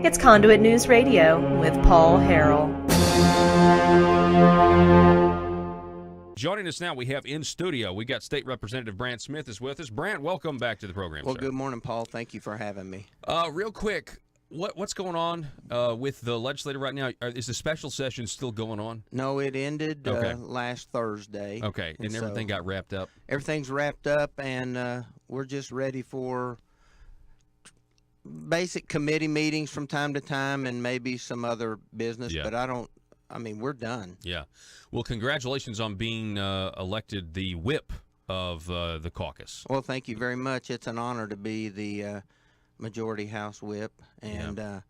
It's Conduit News Radio with Paul Harrell. Joining us now, we have in studio, we got State Representative Brandt Smith is with us. Brandt, welcome back to the program, Well, sir. good morning, Paul. Thank you for having me. Real quick, what's going on with the legislature right now? Is the special session still going on? No, it ended Okay. last Thursday. Okay, and everything got wrapped up? Everything's wrapped up, and we're just ready for basic committee meetings from time to time and maybe some other business, Yeah. but we're done. Yeah. Well, congratulations on being elected the whip of the caucus. Well, thank you very much. It's an honor to be the Majority House whip and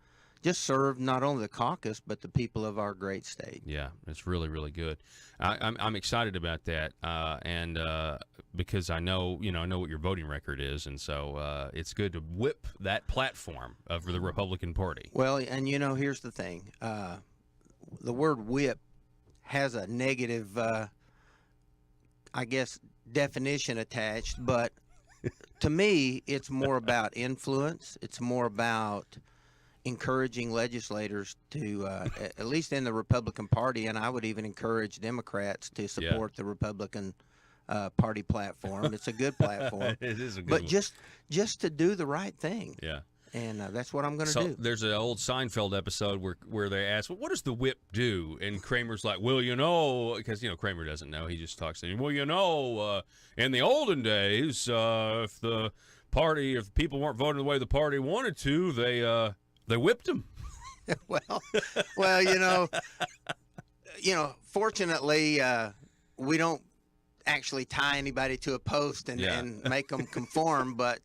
just serve not only the caucus but the people of our great state. Yeah, it's really, really good. I'm excited about that, and because I know what your voting record is, and so it's good to whip that platform of the Republican Party. Well, and here's the thing: the word whip has a negative, definition attached, but to me, it's more about influence. It's more about encouraging legislators to, at least in the Republican Party, and I would even encourage Democrats to support the Republican Party platform. It's a good platform. It is a good but one. just to do the right thing. Yeah. And that's what I'm going to So do. there's an old Seinfeld episode where they ask, well, what does the whip do? And Kramer's like, well, because Kramer doesn't know. He just talks to him. Well, in the olden days, if people weren't voting the way the party wanted to, they whipped them. well, fortunately, we don't actually tie anybody to a post and make them conform, but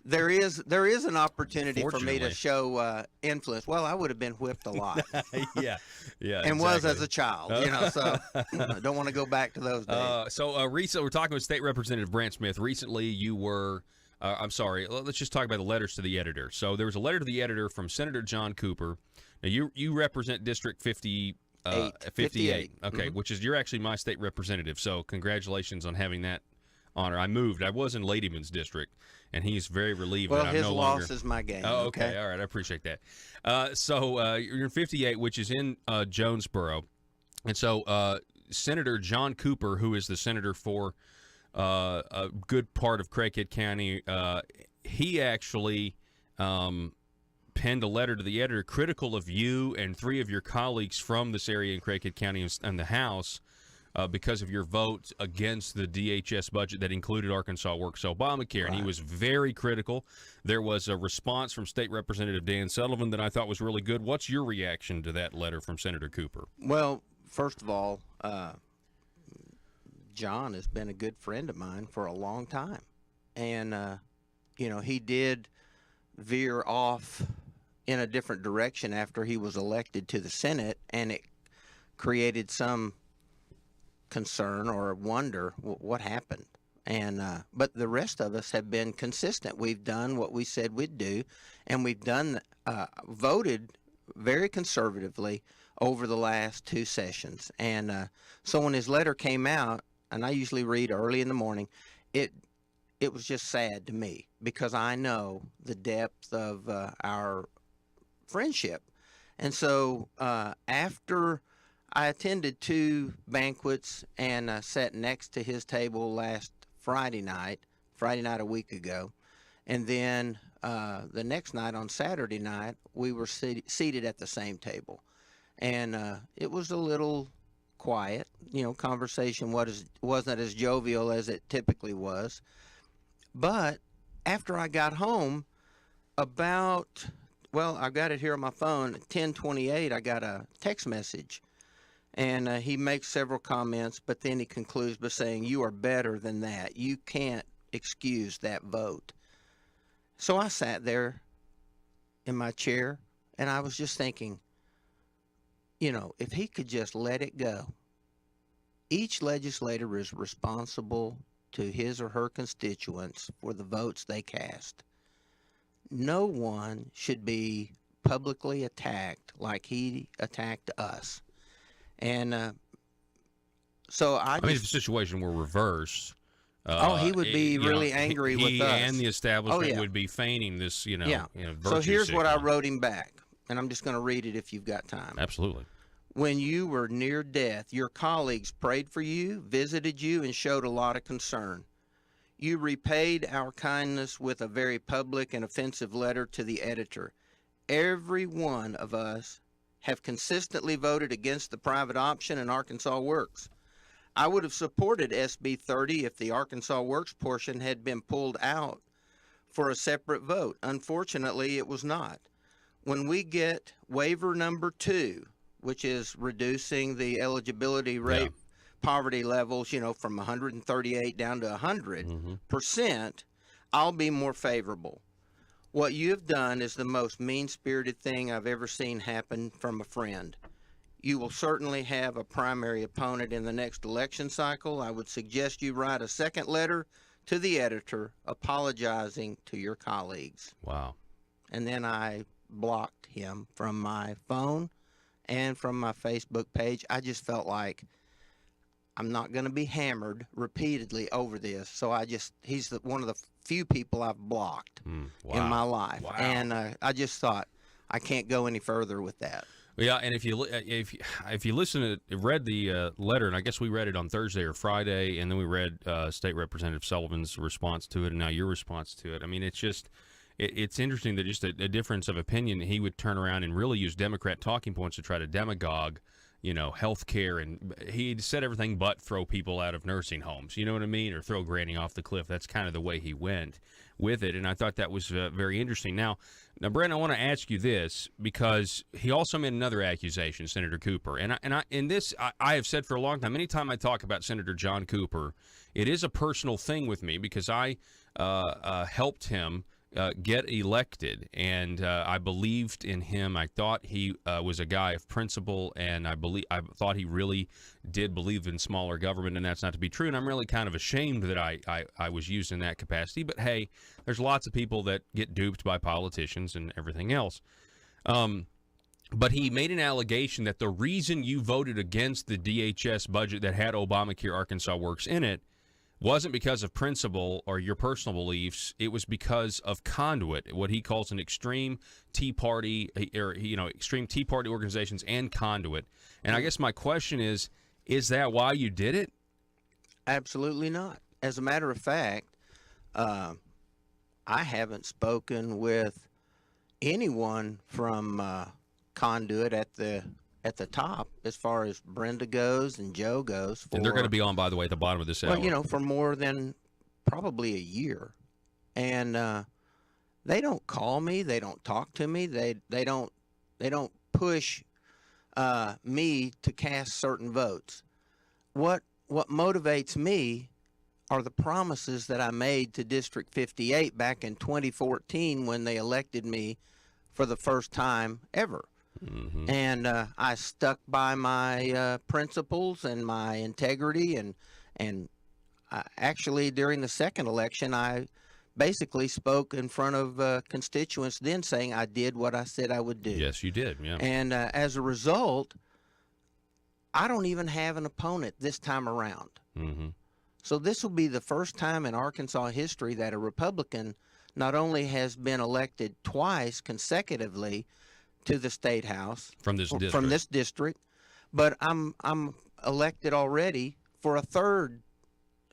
there is an opportunity for me to show influence. Well, I would have been whipped a lot. yeah, and exactly. was as a child, so I don't want to go back to those days. Recently, we're talking with State Representative Brandt Smith. Recently, you were, let's just talk about the letters to the editor. So there was a letter to the editor from Senator John Cooper. Now, you represent District 58. Okay, Mm-hmm. you're actually my state representative, so congratulations on having that honor. I moved. I was in Ladyman's district, and he's very relieved that I'm his no loss longer... is my gain. Oh, okay. All right. I appreciate that. So you're in 58, which is in Jonesboro. And so Senator John Cooper, who is the senator for a good part of Craighead County, he actually penned a letter to the editor critical of you and three of your colleagues from this area in Craighead County and the House because of your vote against the DHS budget that included Arkansas Works Obamacare. And he was very critical. There was a response from State Representative Dan Sullivan that I thought was really good. What's your reaction to that letter from Senator Cooper? Well, first of all, John has been a good friend of mine for a long time. And, he did veer off in a different direction after he was elected to the Senate, and it created some concern or wonder what happened. And but the rest of us have been consistent. We've done what we said we'd do, and we've voted very conservatively over the last two sessions. And so when his letter came out, and I usually read early in the morning, it was just sad to me because I know the depth of our friendship. And so after I attended two banquets and sat next to his table last Friday night a week ago, and then the next night on Saturday night we were seated at the same table, and it was a little quiet. Conversation wasn't as jovial as it typically was. But after I got home, I've got it here on my phone, at 10:28, I got a text message. And he makes several comments, but then he concludes by saying, "You are better than that. You can't excuse that vote." So I sat there in my chair, and I was just thinking, if he could just let it go. Each legislator is responsible to his or her constituents for the votes they cast. No one should be publicly attacked like he attacked us. And so if the situation were reversed, He would be really angry with us. And the establishment yeah. would be feigning this, Yeah. virtue So here's what I signaling. wrote him back, and I'm just going to read it if you've got time. Absolutely. When you were near death, your colleagues prayed for you, visited you, and showed a lot of concern. You repaid our kindness with a very public and offensive letter to the editor. Every one of us have consistently voted against the private option in Arkansas Works. I would have supported SB 30 if the Arkansas Works portion had been pulled out for a separate vote. Unfortunately, it was not. When we get waiver number 2, which is reducing the eligibility rate poverty levels, from 138 down to 100%, I'll be more favorable. What you have done is the most mean-spirited thing I've ever seen happen from a friend. You will certainly have a primary opponent in the next election cycle. I would suggest you write a second letter to the editor apologizing to your colleagues. Wow. And then I blocked him from my phone and from my Facebook page. I just felt like I'm not going to be hammered repeatedly over this. So he's one of the few people I've blocked in my life. Wow. And I just thought I can't go any further with that. Yeah, and if you read the letter, and I guess we read it on Thursday or Friday, and then we read State Representative Sullivan's response to it, and now your response to it. I mean, it's just it's interesting that just a difference of opinion. He would turn around and really use Democrat talking points to try to demagogue, health care, and he'd said everything but throw people out of nursing homes. You know what I mean? Or throw Granny off the cliff. That's kind of the way he went with it, and I thought that was very interesting. Now, Brent, I want to ask you this because he also made another accusation, Senator Cooper, and I have said for a long time. Anytime I talk about Senator John Cooper, it is a personal thing with me because I helped him get elected, and I believed in him. I thought he was a guy of principle, and I thought he really did believe in smaller government, and that's not to be true. And I'm really kind of ashamed that I was used in that capacity. But hey, there's lots of people that get duped by politicians and everything else. But he made an allegation that the reason you voted against the DHS budget that had Obamacare Arkansas Works in it wasn't because of principle or your personal beliefs. It was because of Conduit, what he calls an extreme Tea Party, extreme Tea Party organizations and Conduit. And I guess my question is that why you did it? Absolutely not. As a matter of fact, I haven't spoken with anyone from Conduit at the top as far as Brenda goes and Joe goes. And they're going to be on, by the way, at the bottom of this hour. Well, for more than probably a year. And they don't call me. They don't talk to me. They don't push me to cast certain votes. What motivates me are the promises that I made to District 58 back in 2014 when they elected me for the first time ever. Mm-hmm. And I stuck by my principles and my integrity, and actually during the second election, I basically spoke in front of constituents then saying I did what I said I would do. Yes, you did, yeah. And as a result, I don't even have an opponent this time around. Mm-hmm. So this will be the first time in Arkansas history that a Republican not only has been elected twice consecutively to the state house from this district, but I'm elected already for a third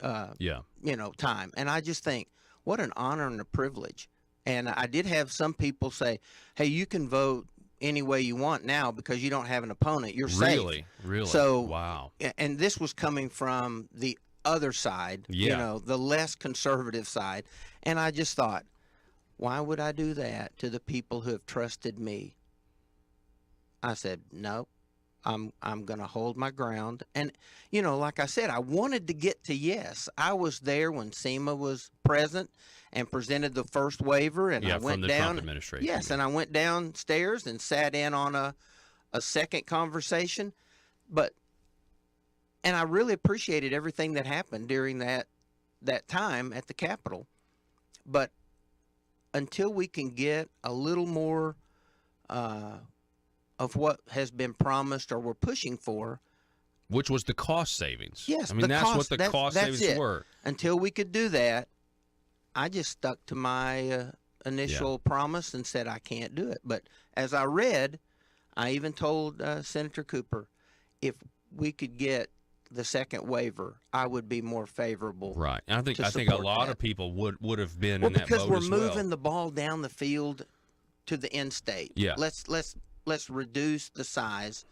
time. And I just think what an honor and a privilege. And I did have some people say, hey, you can vote any way you want now because you don't have an opponent. You're safe. Really? So wow. And this was coming from the other side, the less conservative side. And I just thought, why would I do that to the people who have trusted me? I said, no, I'm going to hold my ground. And, like I said, I wanted to get to yes. I was there when SEMA was present and presented the first waiver. And I went from the down. Trump administration. Yes, and I went downstairs and sat in on a second conversation. And I really appreciated everything that happened during that time at the Capitol. But until we can get a little more of what has been promised or we're pushing for. Which was the cost savings. Yes, I mean, that's what the cost savings were. until we could do that, I just stuck to my initial promise and said I can't do it. But as I read, I even told Senator Cooper, if we could get the second waiver, I would be more favorable. Right. And I think a support lot that. of people would have been Well, in that because boat we're as well. moving the ball down the field to the end state. Yeah. Let's reduce the size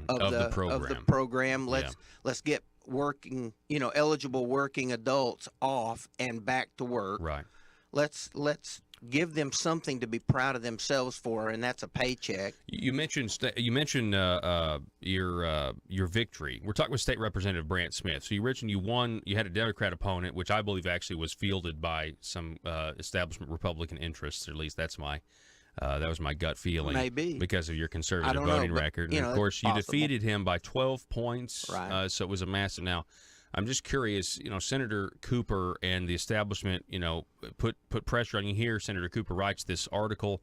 Of the of the program. program. Let's get working, eligible working adults off and back to work. Right. Let's give them something to be proud of themselves for, and that's a paycheck. You mentioned your victory. We're talking with State Representative Brandt Smith. So you mentioned you won. You had a Democrat opponent, which I believe actually was fielded by some establishment Republican interests. Or at least that's that was my gut feeling. Maybe. Because of your conservative don't know, voting but, record. you And know, of course, it's you possible. defeated him by 12 points. Right. So it was a massive. Now, I'm just curious. Senator Cooper and the establishment, put pressure on you here. Senator Cooper writes this article,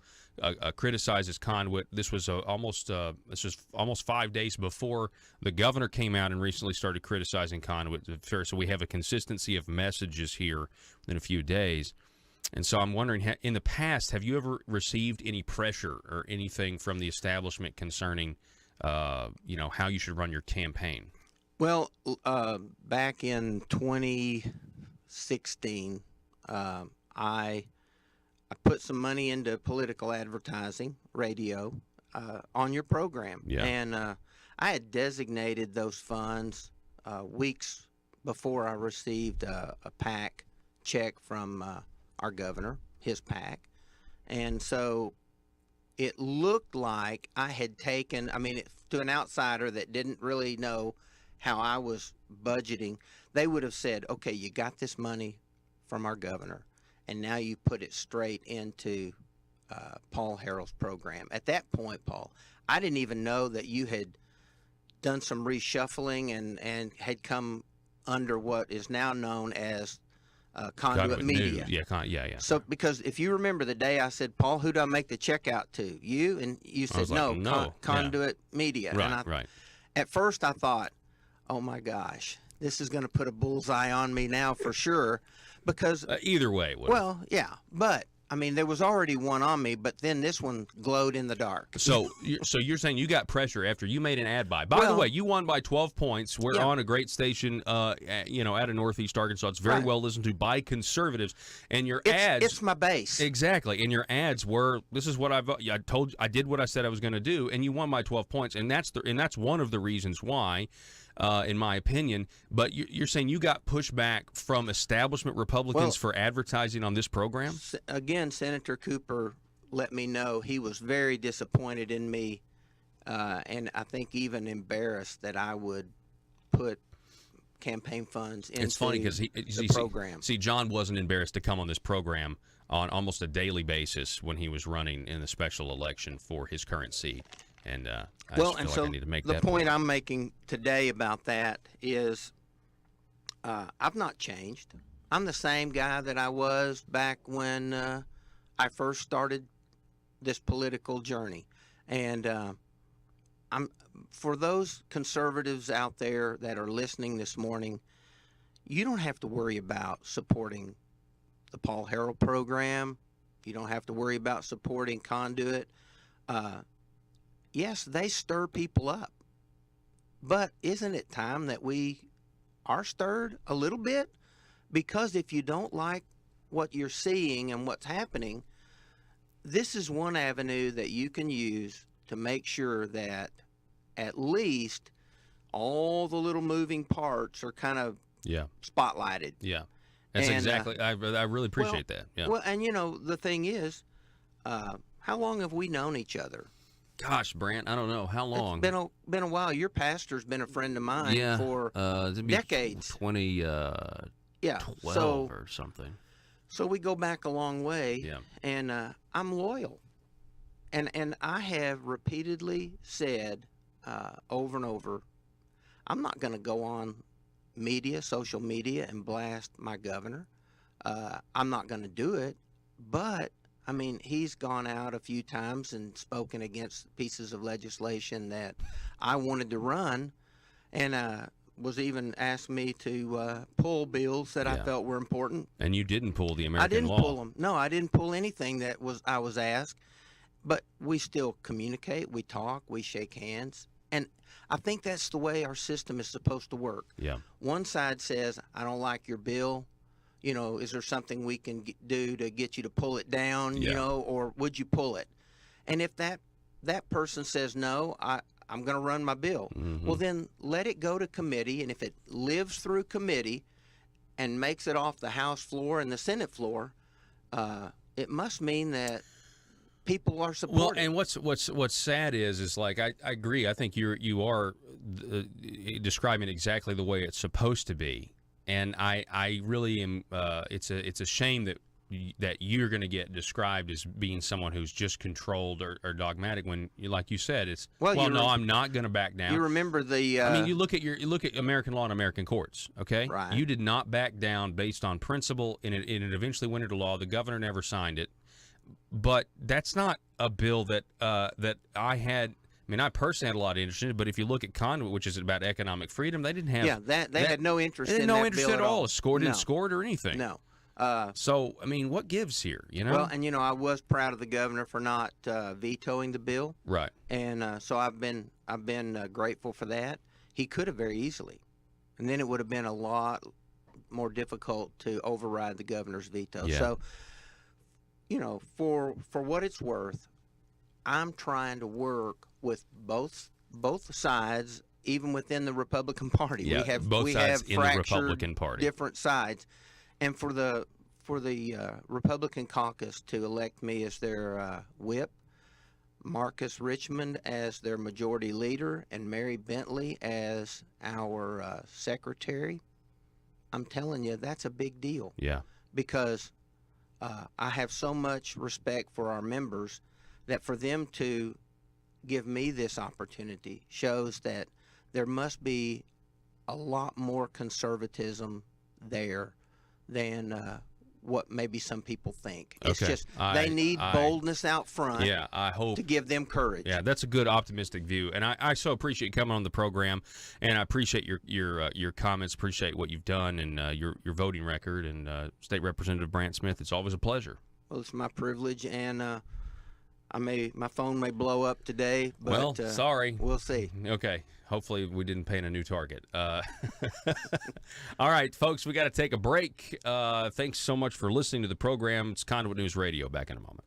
criticizes Conduit. This was almost 5 days before the governor came out and recently started criticizing Conduit. So we have a consistency of messages here in a few days. And so I'm wondering, in the past, have you ever received any pressure or anything from the establishment concerning, how you should run your campaign? Well, back in 2016, I put some money into political advertising, radio, on your program. Yeah. And I had designated those funds weeks before I received a PAC check from our governor, his PAC. And so it looked like I had taken, to an outsider that didn't really know how I was budgeting, they would have said, okay, you got this money from our governor, and now you put it straight into Paul Harrell's program. At that point, Paul, I didn't even know that you had done some reshuffling and had come under what is now known as Conduit Media. News. Yeah. So, because if you remember the day I said, Paul, who do I make the check out to? You? And you said, was like, no. Conduit Media. Right, right. At first I thought, oh my gosh, this is going to put a bullseye on me now for sure, because Either way, it would. well, yeah, but there was already one on me, but then this one glowed in the dark. So you're saying you got pressure after you made an ad buy. By the way, you won by 12 points. We're on a great station, out of Northeast Arkansas. It's very well listened to by conservatives. And your ads, it's my base. Exactly. And your ads were, this is what I told you, I did what I said I was going to do, and you won by 12 points. And that's one of the reasons why. In my opinion, but you're saying you got pushback from establishment Republicans for advertising on this program? Again, Senator Cooper let me know he was very disappointed in me, and I think even embarrassed that I would put campaign funds into it's funny because the program. See, John wasn't embarrassed to come on this program on almost a daily basis when he was running in the special election for his current seat. And I feel like I need to make the that point I'm making today about that is I've not changed. I'm the same guy that I was back when I first started this political journey. And I'm for those conservatives out there that are listening this morning, you don't have to worry about supporting the Paul Harrell program. You don't have to worry about supporting Conduit. Yes, they stir people up, but isn't it time that we are stirred a little bit? Because if you don't like what you're seeing and what's happening, this is one avenue that you can use to make sure that at least all the little moving parts are kind of spotlighted. Yeah, that's exactly. I really appreciate that. Yeah. Well, and the thing is, how long have we known each other? Gosh, Brandt, I don't know how long. It's been a while. Your pastor's been a friend of mine for decades. 2012 or something. So we go back a long way. Yeah. And I'm loyal, and I have repeatedly said over and over, I'm not going to go on social media, and blast my governor. I'm not going to do it, but he's gone out a few times and spoken against pieces of legislation that I wanted to run. And was even asked me to pull bills that I Yeah. felt were important. And you didn't pull the American I didn't law. pull them. No, I didn't pull anything that I was asked. But we still communicate, we talk, we shake hands. And I think that's the way our system is supposed to work. Yeah. One side says, I don't like your bill. You know, is there something we can do to get you to pull it down, Yeah. you know, or would you pull it? And if that person says, no, I'm going to run my bill, Mhm. well, then let it go to committee. And if it lives through committee and makes it off the House floor and the Senate floor, it must mean that people are supporting. Well, and what's sad is like I agree. I think you are describing exactly the way it's supposed to be, and I really am. It's a shame that you're going to get described as being someone who's just controlled or dogmatic when, like you said, it's no, I'm not going to back down. You remember the? I mean, you look at American law and American courts. Okay, Right. You did not back down based on principle, and it eventually went into law. The governor never signed it. But that's not a bill that I had. I mean, I personally had a lot of interest in it. But if you look at Conduit, which is about economic freedom, they didn't have. Yeah, they had no interest. They had in no that interest bill at all. Didn't score it or anything. No. So I mean, what gives here? You know. Well, and I was proud of the governor for not vetoing the bill. Right. And so I've been grateful for that. He could have very easily, and then it would have been a lot more difficult to override the governor's veto. Yeah. So. For what it's worth, I'm trying to work with both sides, even within the Republican Party. Yeah, we have both we sides have in the fractured Republican Party. different sides, and for the Republican caucus to elect me as their whip, Marcus Richmond as their majority leader, and Mary Bentley as our secretary, I'm telling you, that's a big deal. Yeah. Because I have so much respect for our members that for them to give me this opportunity shows that there must be a lot more conservatism there than what maybe some people think. It's Okay. just they need boldness out front. Yeah, I hope to give them courage. Yeah, that's a good optimistic view, and I so appreciate you coming on the program, and I appreciate your comments, appreciate what you've done, and your voting record, and State Representative Brandt Smith. It's always a pleasure. Well, it's my privilege, and my phone may blow up today. But, well, sorry, we'll see. Okay, hopefully we didn't paint a new target. All right, folks, we got to take a break. Thanks so much for listening to the program. It's Conduit News Radio. Back in a moment.